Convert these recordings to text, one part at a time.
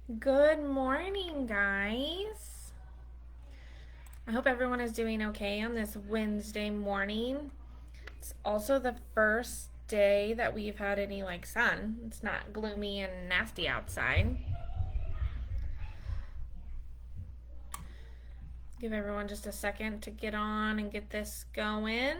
Good morning, guys. I hope everyone is doing okay on this Wednesday morning. It's also the first day that we've had any sun. It's not gloomy and nasty outside. Give everyone just a second to get on and get this going.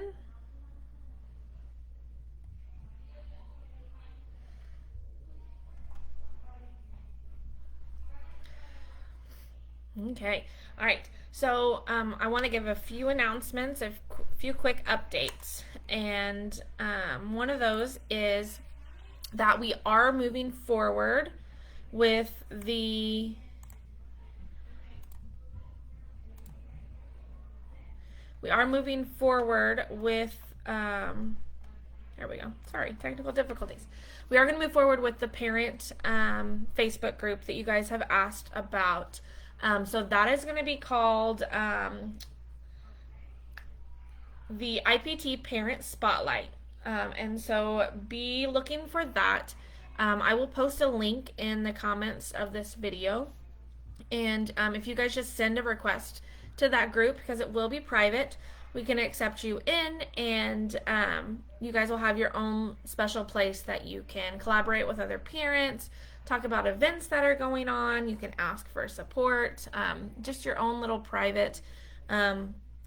Okay. All right. So I want to give a few announcements, a few quick updates. And one of those is that we are moving forward with the we are moving forward with there we go. Sorry, technical difficulties. We are going to move forward with the parent Facebook group that you guys have asked about. So that is going to be called the IPT Parent Spotlight. And so be looking for that. I will post a link in the comments of this video. And if you guys just send a request to that group, because it will be private, we can accept you in, and you guys will have your own special place that you can collaborate with other parents, talk about events that are going on. You can ask for support, just your own little private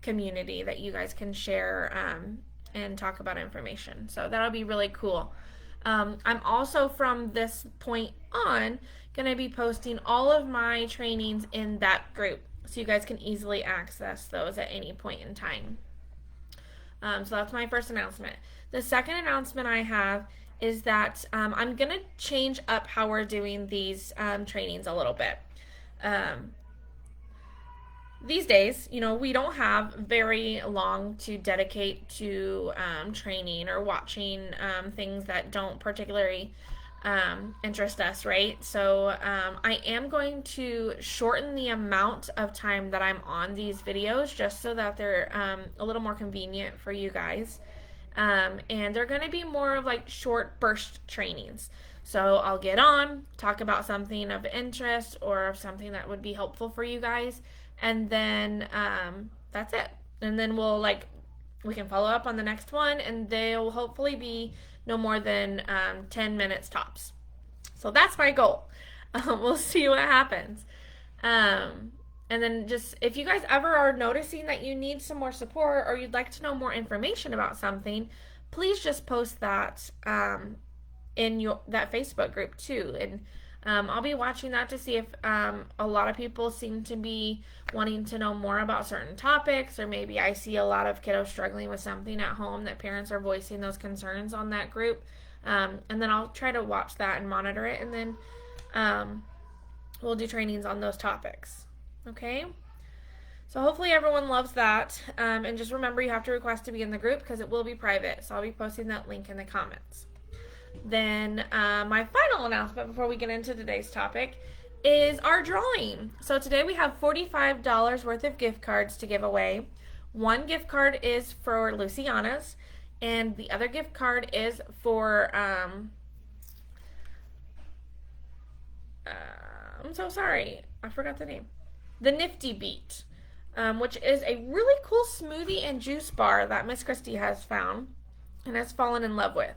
community that you guys can share and talk about information. So that'll be really cool. I'm also from this point on going to be posting all of my trainings in that group so you guys can easily access those at any point in time. So that's my first announcement. The second announcement I have is that I'm going to change up how we're doing these trainings a little bit. These days, we don't have very long to dedicate to training or watching things that don't particularly interest us, right? So I am going to shorten the amount of time that I'm on these videos just so that they're a little more convenient for you guys. And they're going to be more of short burst trainings. So I'll get on, talk about something of interest or of something that would be helpful for you guys, and then that's it. And then we can follow up on the next one, and they'll hopefully be no more than 10 minutes tops. So that's my goal. We'll see what happens. And then just if you guys ever are noticing that you need some more support or you'd like to know more information about something, please just post that in that Facebook group too. And I'll be watching that to see if a lot of people seem to be wanting to know more about certain topics, or maybe I see a lot of kiddos struggling with something at home that parents are voicing those concerns on that group. And then I'll try to watch that and monitor it, and then we'll do trainings on those topics. Okay? So hopefully everyone loves that. And just remember, you have to request to be in the group because it will be private. So I'll be posting that link in the comments. Then my final announcement before we get into today's topic is our drawing. So today we have $45 worth of gift cards to give away. One gift card is for Luciana's, and the other gift card is for I'm so sorry, I forgot the name. The Nifty Beat, which is a really cool smoothie and juice bar that Miss Christie has found and has fallen in love with.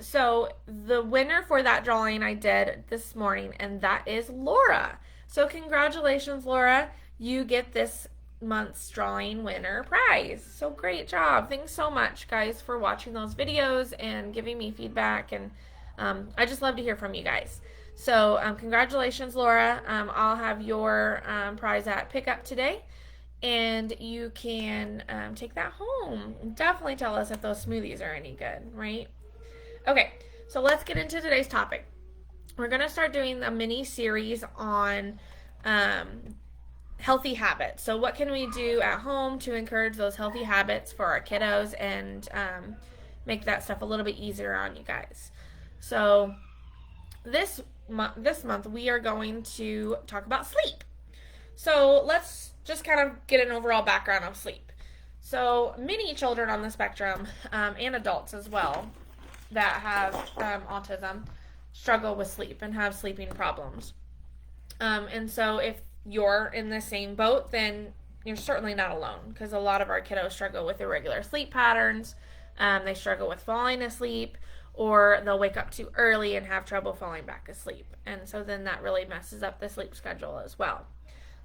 So the winner for that drawing I did this morning, and that is Laura. So congratulations, Laura. You get this month's drawing winner prize. So great job. Thanks so much, guys, for watching those videos and giving me feedback. And I just love to hear from you guys. So congratulations, Laura. I'll have your prize at pickup today, and you can take that home. Definitely tell us if those smoothies are any good, right? Okay, so let's get into today's topic. We're going to start doing a mini series on healthy habits. So what can we do at home to encourage those healthy habits for our kiddos and make that stuff a little bit easier on you guys. So this month we are going to talk about sleep. So let's just kind of get an overall background of sleep. So many children on the spectrum and adults as well that have autism struggle with sleep and have sleeping problems. And so if you're in the same boat, then you're certainly not alone, because a lot of our kiddos struggle with irregular sleep patterns. They struggle with falling asleep, or they'll wake up too early and have trouble falling back asleep. And so then that really messes up the sleep schedule as well.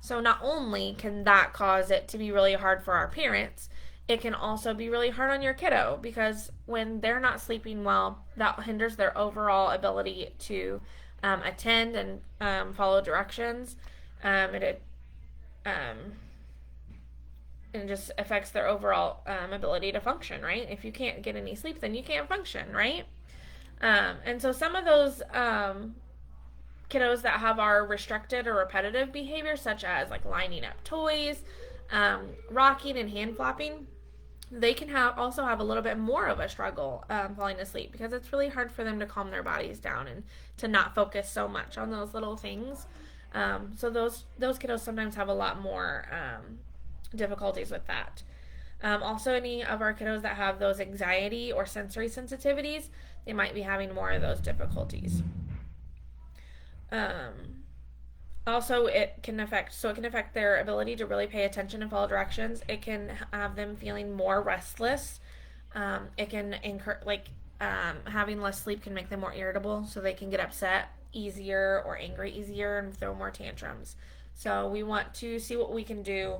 So not only can that cause it to be really hard for our parents, it can also be really hard on your kiddo, because when they're not sleeping well, that hinders their overall ability to attend and follow directions. It um, and just affects their overall ability to function, right? If you can't get any sleep, then you can't function, right? And so some of those kiddos that have our restricted or repetitive behavior, such as like lining up toys, rocking and hand flopping, they can also have a little bit more of a struggle falling asleep, because it's really hard for them to calm their bodies down and to not focus so much on those little things. So those kiddos sometimes have a lot more difficulties with that. Also, any of our kiddos that have those anxiety or sensory sensitivities, they might be having more of those difficulties. Um, Also, it can affect their ability to really pay attention and follow directions. It can have them feeling more restless. It can incur having less sleep can make them more irritable, so they can get upset easier or angry easier and throw more tantrums. So we want to see what we can do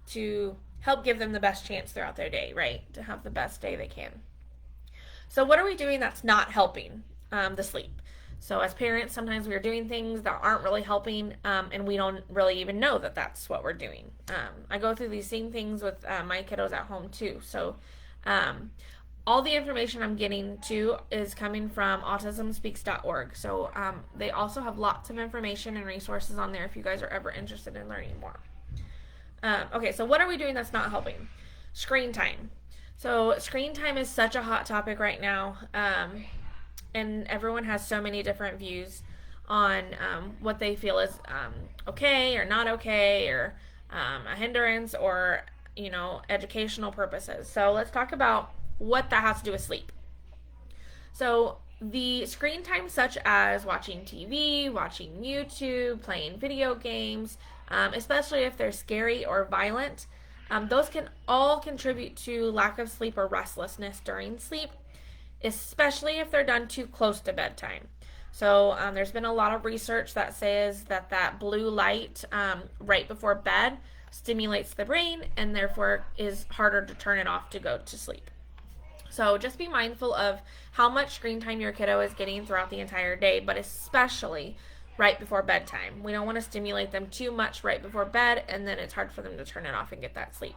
to help give them the best chance throughout their day, right? To have the best day they can. So what are we doing that's not helping the sleep? So as parents, sometimes we're doing things that aren't really helping, and we don't really even know that that's what we're doing. I go through these same things with my kiddos at home too. So all the information I'm getting to is coming from autismspeaks.org. So they also have lots of information and resources on there if you guys are ever interested in learning more. Okay, so what are we doing that's not helping? Screen time. So screen time is such a hot topic right now, and everyone has so many different views on what they feel is okay or not okay, or a hindrance, or educational purposes. So let's talk about what that has to do with sleep. So the screen time, such as watching TV, watching YouTube, playing video games, especially if they're scary or violent, those can all contribute to lack of sleep or restlessness during sleep, especially if they're done too close to bedtime. So there's been a lot of research that says that blue light right before bed stimulates the brain, and therefore is harder to turn it off to go to sleep. So just be mindful of how much screen time your kiddo is getting throughout the entire day, but especially right before bedtime. We don't want to stimulate them too much right before bed, and then it's hard for them to turn it off and get that sleep.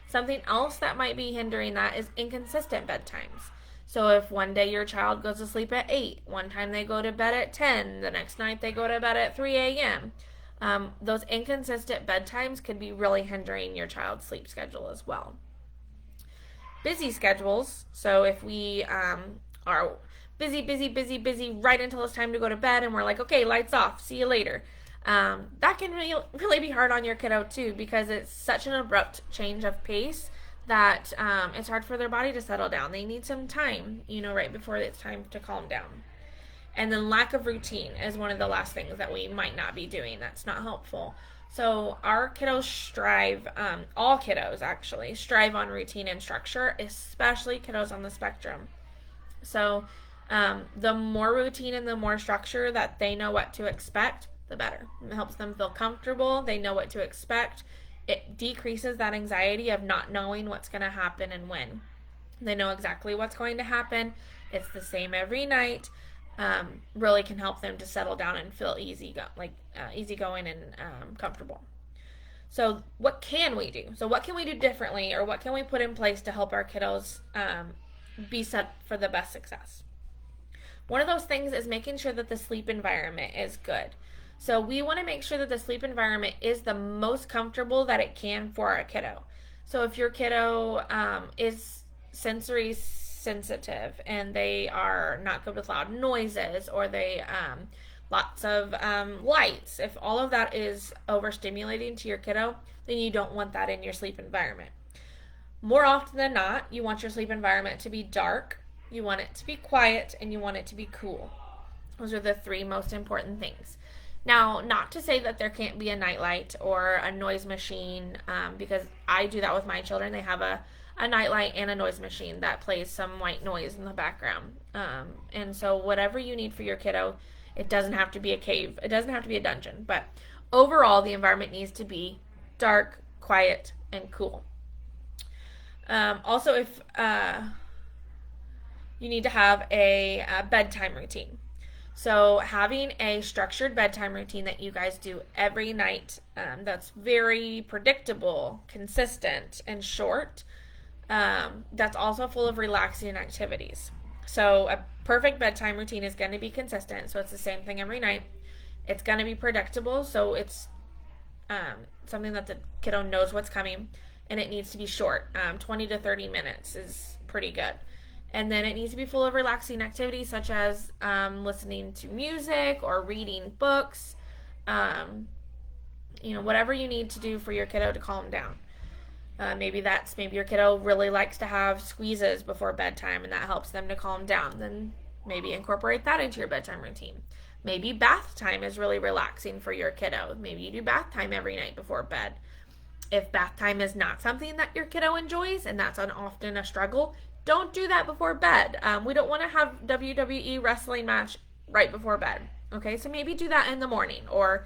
Something else that might be hindering that is inconsistent bedtimes. So if one day your child goes to sleep at 8, one time they go to bed at 10, the next night they go to bed at 3 a.m., those inconsistent bedtimes could be really hindering your child's sleep schedule as well. Busy schedules. So if we are busy right until it's time to go to bed, and we're like, okay, lights off, see you later. That can really be hard on your kiddo too, because it's such an abrupt change of pace that it's hard for their body to settle down. They need some time, right before it's time to calm down. And then lack of routine is one of the last things that we might not be doing that's not helpful. So our kiddos strive, all kiddos actually, strive on routine and structure, especially kiddos on the spectrum. So the more routine and the more structure that they know what to expect, the better. It helps them feel comfortable. They know what to expect. It decreases that anxiety of not knowing what's going to happen and when. They know exactly what's going to happen. It's the same every night. Really can help them to settle down and feel easygoing and comfortable. So what can we do? So what can we do differently, or what can we put in place to help our kiddos be set for the best success? One of those things is making sure that the sleep environment is good. So we want to make sure that the sleep environment is the most comfortable that it can for our kiddo. So if your kiddo is sensory sensitive and they are not good with loud noises, or they lots of lights, if all of that is overstimulating to your kiddo, then you don't want that in your sleep environment. More often than not, you want your sleep environment to be dark, you want it to be quiet, and you want it to be cool. Those are the three most important things. Now, not to say that there can't be a nightlight or a noise machine, because I do that with my children. They have a nightlight and a noise machine that plays some white noise in the background. And so, whatever you need for your kiddo, it doesn't have to be a cave, it doesn't have to be a dungeon, but overall, the environment needs to be dark, quiet, and cool. Also, if you need to have a bedtime routine. So, having a structured bedtime routine that you guys do every night, that's very predictable, consistent, and short, that's also full of relaxing activities. So, a perfect bedtime routine is going to be consistent. So, it's the same thing every night. It's going to be predictable. So, it's something that the kiddo knows what's coming. And it needs to be short. 20 to 30 minutes is pretty good. And then it needs to be full of relaxing activities such as listening to music or reading books. Whatever you need to do for your kiddo to calm down. Maybe your kiddo really likes to have squeezes before bedtime and that helps them to calm down. Then maybe incorporate that into your bedtime routine. Maybe bath time is really relaxing for your kiddo. Maybe you do bath time every night before bed. If bath time is not something that your kiddo enjoys and that's often a struggle, don't do that before bed. We don't want to have WWE wrestling match right before bed. Okay, so maybe do that in the morning or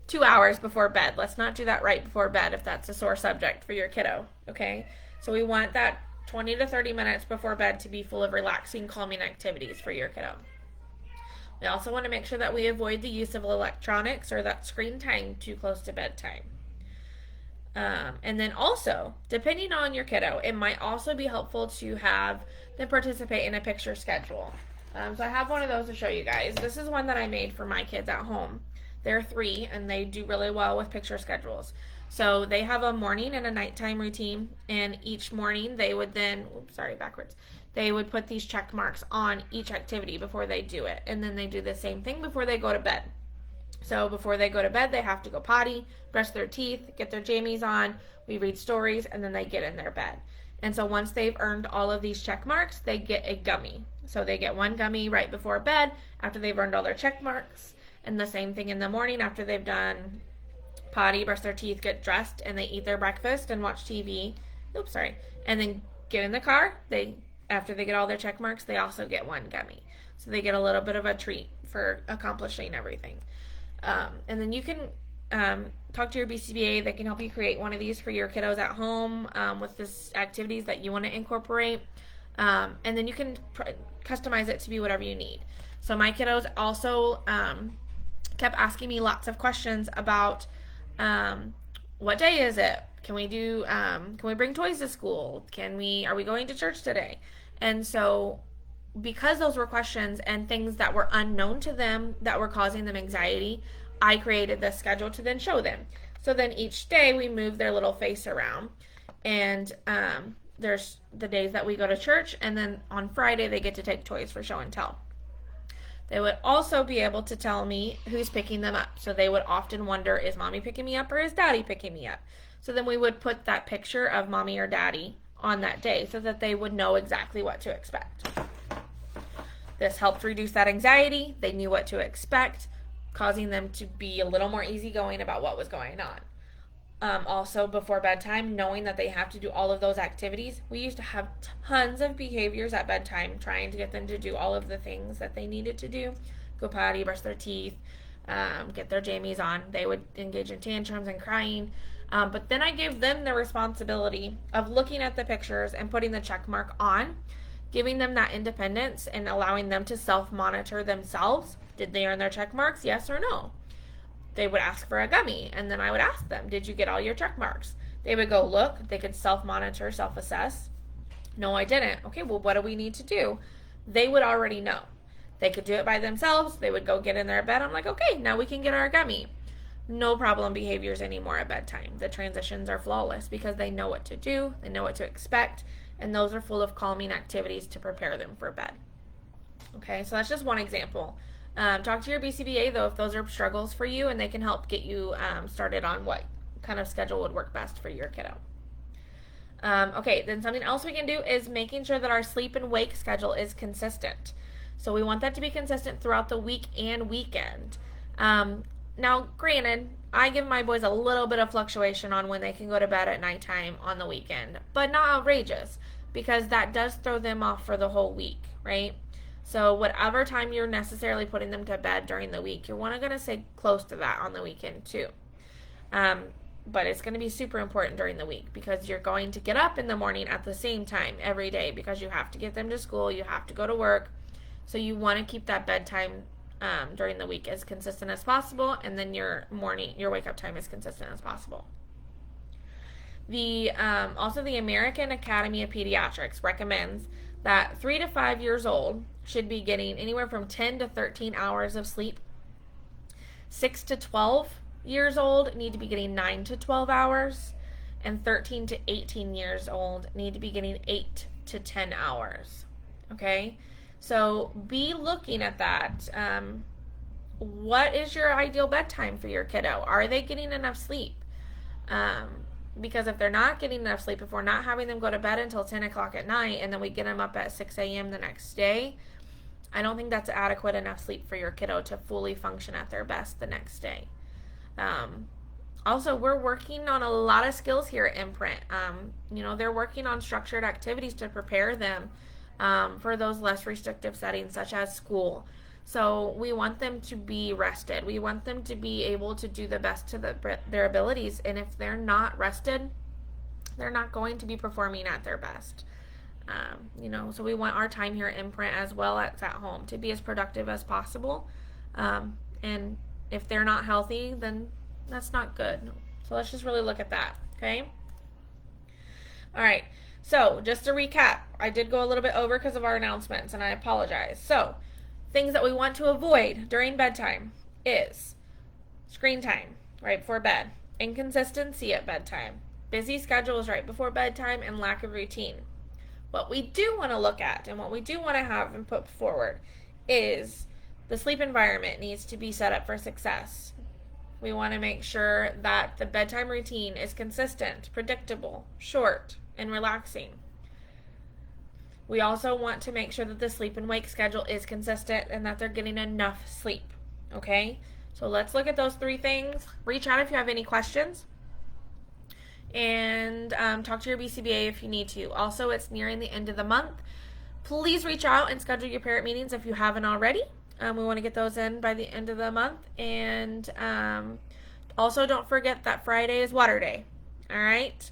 2 hours before bed. Let's not do that right before bed if that's a sore subject for your kiddo. Okay, so we want that 20 to 30 minutes before bed to be full of relaxing, calming activities for your kiddo. We also want to make sure that we avoid the use of electronics or that screen time too close to bedtime. And then also, depending on your kiddo, it might also be helpful to have them participate in a picture schedule. So I have one of those to show you guys. This is one that I made for my kids at home. They're 3 and they do really well with picture schedules. So they have a morning and a nighttime routine, and each morning they would then, they would put these check marks on each activity before they do it. And then they do the same thing before they go to bed. So before they go to bed, they have to go potty, brush their teeth, get their jammies on, we read stories, and then they get in their bed. And so once they've earned all of these check marks, they get a gummy. So they get one gummy right before bed after they've earned all their check marks. And the same thing in the morning after they've done potty, brush their teeth, get dressed, and they eat their breakfast and watch TV. And then get in the car. After they get all their check marks, they also get one gummy. So they get a little bit of a treat for accomplishing everything. And then you can talk to your BCBA. They can help you create one of these for your kiddos at home with this activities that you want to incorporate. And then you can customize it to be whatever you need. So my kiddos also kept asking me lots of questions about what day is it? Can we bring toys to school? Are we going to church today? And so because those were questions and things that were unknown to them that were causing them anxiety, I created this schedule to then show them. So then each day we move their little face around, and there's the days that we go to church, and then on Friday they get to take toys for show and tell. They would also be able to tell me who's picking them up. So they would often wonder, is mommy picking me up or is daddy picking me up? So then we would put that picture of mommy or daddy on that day so that they would know exactly what to expect. This helped reduce that anxiety. They knew what to expect, causing them to be a little more easygoing about what was going on. Also, before bedtime, knowing that they have to do all of those activities, we used to have tons of behaviors at bedtime, trying to get them to do all of the things that they needed to do. Go potty, brush their teeth, get their jammies on. They would engage in tantrums and crying. But then I gave them the responsibility of looking at the pictures and putting the check mark on, giving them that independence and allowing them to self-monitor themselves. Did they earn their check marks? Yes or no? They would ask for a gummy, and then I would ask them, did you get all your check marks? They would go look. They could self-monitor, self-assess. No, I didn't. Okay, well, what do we need to do? They would already know. They could do it by themselves. They would go get in their bed. I'm like, okay, now we can get our gummy. No problem behaviors anymore at bedtime. The transitions are flawless because they know what to do. They know what to expect. And those are full of calming activities to prepare them for bed. Okay, so that's just one example. Talk to your BCBA, though, if those are struggles for you, and they can help get you started on what kind of schedule would work best for your kiddo. Okay, then something else we can do is making sure that our sleep and wake schedule is consistent. So we want that to be consistent throughout the week and weekend. Um, Now, granted, I give my boys a little bit of fluctuation on when they can go to bed at nighttime on the weekend, but not outrageous because that does throw them off for the whole week, right? So, whatever time you're necessarily putting them to bed during the week, you're going to stay close to that on the weekend too. Um, but it's going to be super important during the week because you're going to get up in the morning at the same time every day because you have to get them to school, you have to go to work. So you want to keep that bedtime during the week as consistent as possible, and then your wake up time as consistent as possible. The Also, the American Academy of Pediatrics recommends that 3 to 5 years old should be getting anywhere from 10 to 13 hours of sleep. 6 to 12 years old need to be getting 9 to 12 hours, and 13 to 18 years old need to be getting 8 to 10 hours. Okay? So be looking at that. What is your ideal bedtime for your kiddo? Are they getting enough sleep? Because if they're not getting enough sleep, if we're not having them go to bed until 10 o'clock at night and then we get them up at 6 a.m. the next day, I don't think that's adequate enough sleep for your kiddo to fully function at their best the next day. Also, we're working on a lot of skills here at Imprint. They're working on structured activities to prepare them for those less restrictive settings, such as school. So we want them to be rested. We want them to be able to do the best to their abilities. And if they're not rested, they're not going to be performing at their best. So we want our time here at Imprint as well as at home to be as productive as possible. And if they're not healthy, then that's not good. So let's just really look at that, okay? All right. So just to recap, I did go a little bit over because of our announcements, and I apologize. So things that we want to avoid during bedtime is screen time right before bed, inconsistency at bedtime, busy schedules right before bedtime, and lack of routine. What we do want to look at and what we do want to have and put forward is the sleep environment needs to be set up for success. We want to make sure that the bedtime routine is consistent, predictable, short, and relaxing. We also want to make sure that the sleep and wake schedule is consistent and that they're getting enough sleep. Okay? So let's look at those 3 things. Reach out if you have any questions. And talk to your BCBA if you need to. Also, it's nearing the end of the month. Please reach out and schedule your parent meetings if you haven't already. We want to get those in by the end of the month. And also, don't forget that Friday is Water Day. All right?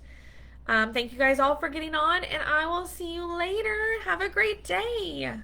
Thank you guys all for getting on, and I will see you later. Have a great day.